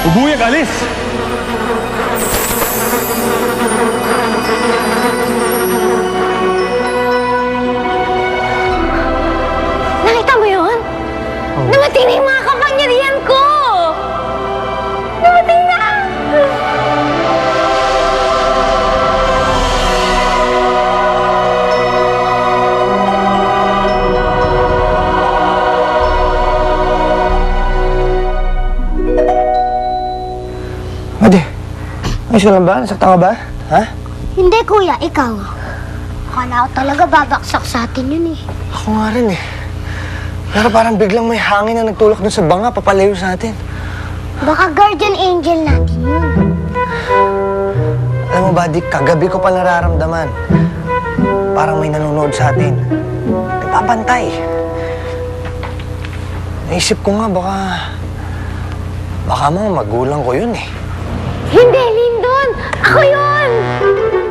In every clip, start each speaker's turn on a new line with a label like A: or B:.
A: Bubuyag, alis!
B: Nakita mo yun? Dumating na yung mga kapangyarihan ko! Dumating na!
C: Ate, ayos ka lang ba? Nasaktan ka ba? Ha?
D: Hindi, kuya. Ikaw. Akala ko talaga babaksak sa atin yun eh.
C: Ako nga rin eh. Pero parang biglang may hangin na nagtulak dun sa banga, papalayo sa atin.
D: Baka guardian angel natin yun.
C: Alam mo, buddy, kagabi ko pa nararamdaman. Parang may nanonood sa atin. Nagpapantay. Naisip ko nga, baka mga magulang ko yun eh.
B: Hindi, Lindon! Ako yun!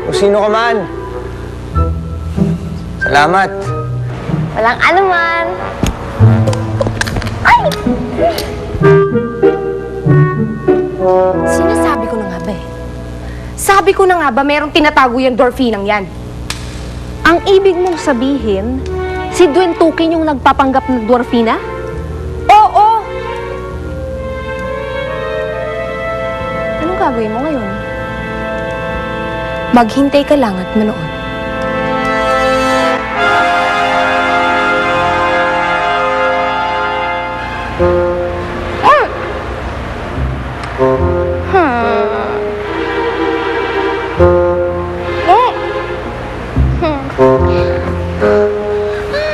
C: Kung sino ka man. Salamat.
B: Walang anuman. Ay!
E: Sinasabi ko na nga ba eh. Sabi ko na nga ba merong tinatago yung Dorfinang yan? Ang ibig mong sabihin, si Duentukin yung nagpapanggap na Dorfina? Oo! Anong gagawin mo ngayon? Maghintay ka lang at manood.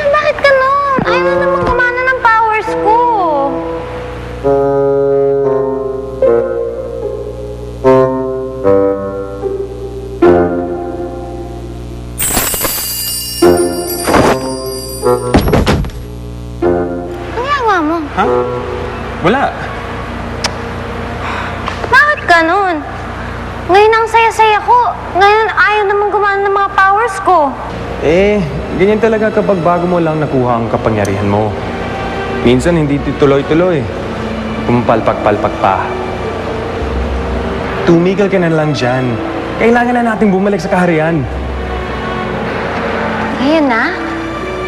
B: Bakit ganun? Ayaw na naman gumana ng powers ko. Ang ginagawa mo?
A: Ha? Wala.
B: Bakit ganun? Ngayon ang saya-saya ko. Ngayon ayaw naman gumana ng mga powers ko.
A: Eh, ganyan talaga kapag bago mo lang nakuha ang kapangyarihan mo. Minsan hindi tuloy-tuloy. Pumapalpak-palpak pa. Tumigil ka na lang dyan. Kailangan na natin bumalik sa kaharian.
B: Ngayon na?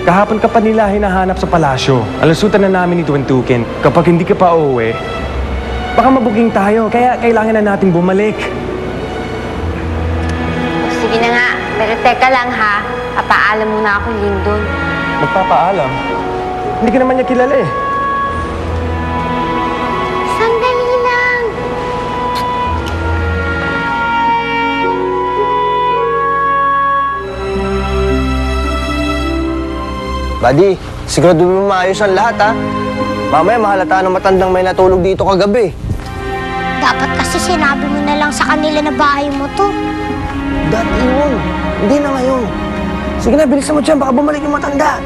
A: Kahapon ka pa nila hinahanap sa palasyo. Alusutan na namin ni Duentukin. Kapag hindi ka pa uuwi, baka mabuking tayo. Kaya kailangan na natin bumalik.
B: Sige na nga. Pero teka lang ha. Papaalam muna ako, Lindon.
A: Magpapaalam. Hindi ka naman niya kilala eh.
B: Sandali lang.
C: Buddy, sigurado mo maayos ang lahat, ha? Mamaya mahalata ng matandang may natulog dito kagabi.
D: Dapat kasi sinabi mo na lang sa kanila na bahay mo to.
C: Dati yun. Hindi na ngayon. Sige na, bilisan mo dyan. Baka bumalik yung matanda.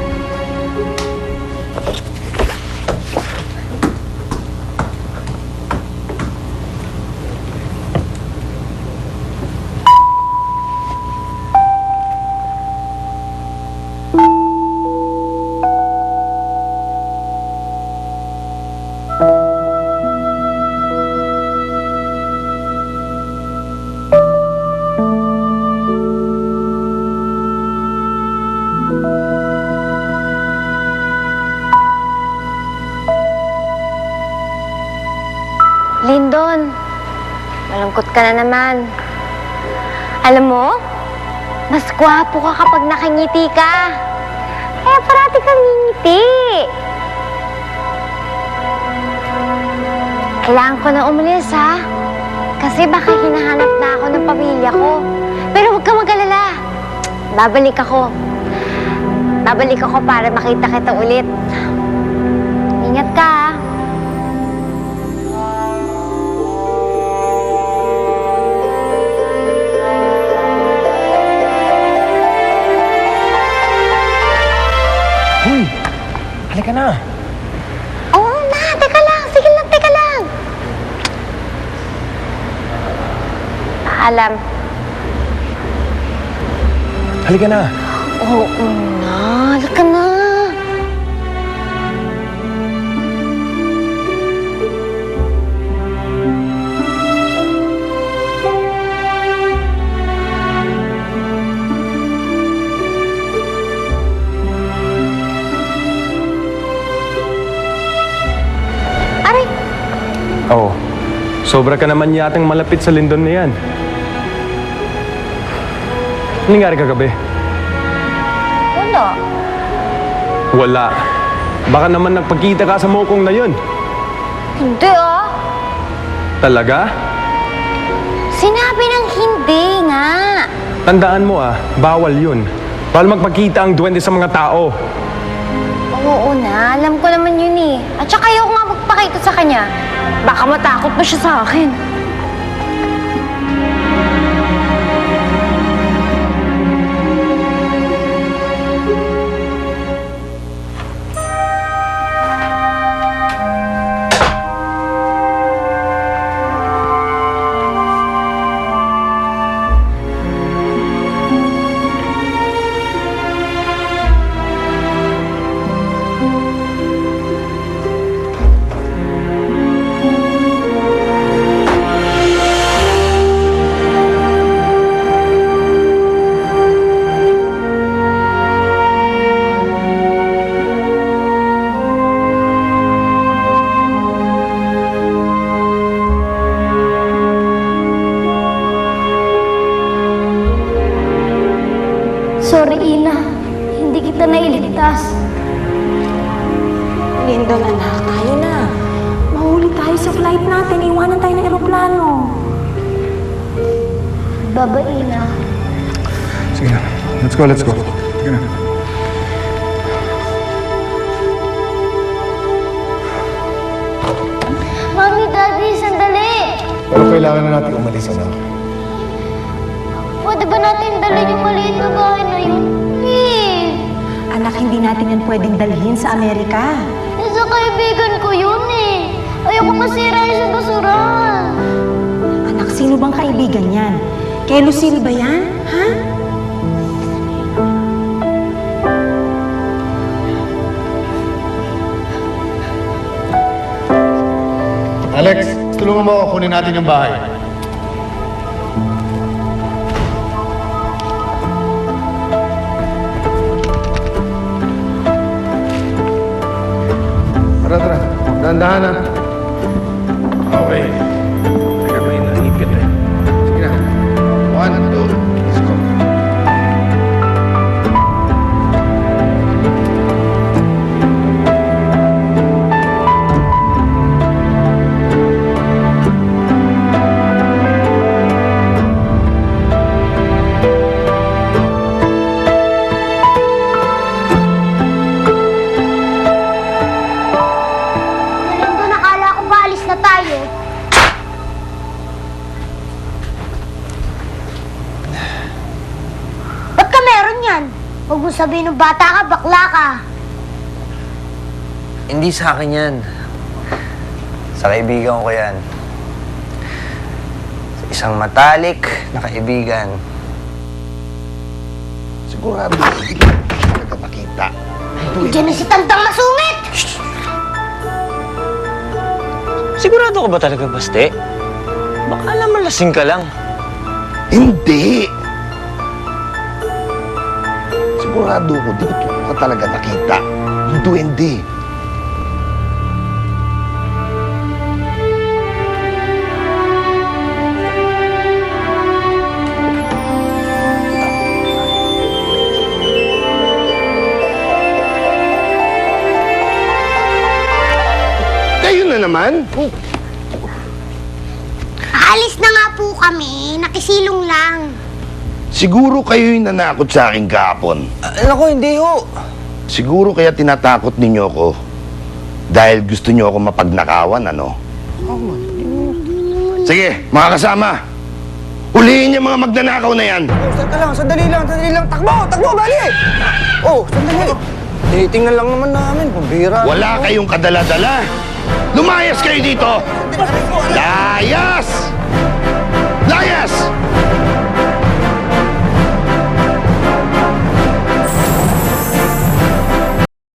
B: Lindon, malungkot ka na naman. Alam mo, mas gwapo ka kapag nakangiti ka. Kaya parati kang ngingiti. Kailangan ko na umalis, ha? Kasi baka hinahanap na ako ng pamilya ko. Pero huwag ka mag-alala. Babalik ako. Babalik ako para makita kita ulit. Ingat ka, ha?
A: Hoy! Halika na.
B: Oo na, teka lang. Sige lang, teka lang. Paalam.
A: Halika na.
B: Oo na, halika na.
A: Oh, sobra ka naman yatang malapit sa lindon na yan. Ano nangyari kagabi?
B: Wala.
A: Wala. Baka naman nagpagkita ka sa mokong na yun.
B: Hindi ah.
A: Talaga?
B: Sinabi ng hindi nga.
A: Tandaan mo bawal yun. Bawal magpakita ang duwende sa mga tao.
B: Oo na, alam ko naman yun eh. At saka ayoko nga magpakita sa kanya. Baka matakot pa siya sa akin.
D: Sorry, Ina. Hindi kita nailigtas.
E: Lindon, anak, tayo na. Mahuli tayo sa flight natin. Iwanan tayo ng eroplano.
D: Baba, Ina.
F: Sige na. Let's go, let's go. Sige na.
D: Mami, Daddy, sandali!
F: Pero kailangan na natin umalis, anak.
D: Pwede ba natin dala yung maliit na bahay na yun? Please!
E: Anak, hindi natin yan pwedeng dalhin sa Amerika.
D: Nasa kaibigan ko yun eh. Ayoko masira yun sa basurahan.
E: Anak, sino bang kaibigan yan? Kay Lucille ba yan? Ha?
F: Alex, tulungan mo ako. Kunin natin yung bahay. Tara. Dahan-dahan na. Okay. Teka, may naipit eh. Sige na. 1, 2, let's go.
D: Nalito, nakala ko paalis na tayo. Ba't ka meron yan? Huwag mo sabihin ng bata ka, bakla ka.
C: Hindi sa akin yan. Sa kaibigan ko yan. Sa isang matalik na kaibigan.
F: Sigurado, hindi ka talaga makita.
D: Diyan na si Tandang Masungit!
C: Sigurado ka ba talaga, Baste? Baka naman lasing ka lang.
F: Hindi! Sigurado ko, dito ka talaga nakita. Yung duwende. Kayo na naman?
D: Aalis na nga po kami, nakisilong lang.
F: Siguro kayo yung nanakot sa akin kahapon.
C: Naku, hindi ho.
F: Siguro kaya tinatakot ninyo ako dahil gusto nyo ako mapagnakawan, ano? Sige, mga kasama. Huliin yung mga magnanakaw na yan.
C: Sandali lang. Takbo, bali! Oh, sandali. Tingnan lang naman namin kung bira.
F: Wala kayong kadala-dala. Lumayas kayo dito! Layas!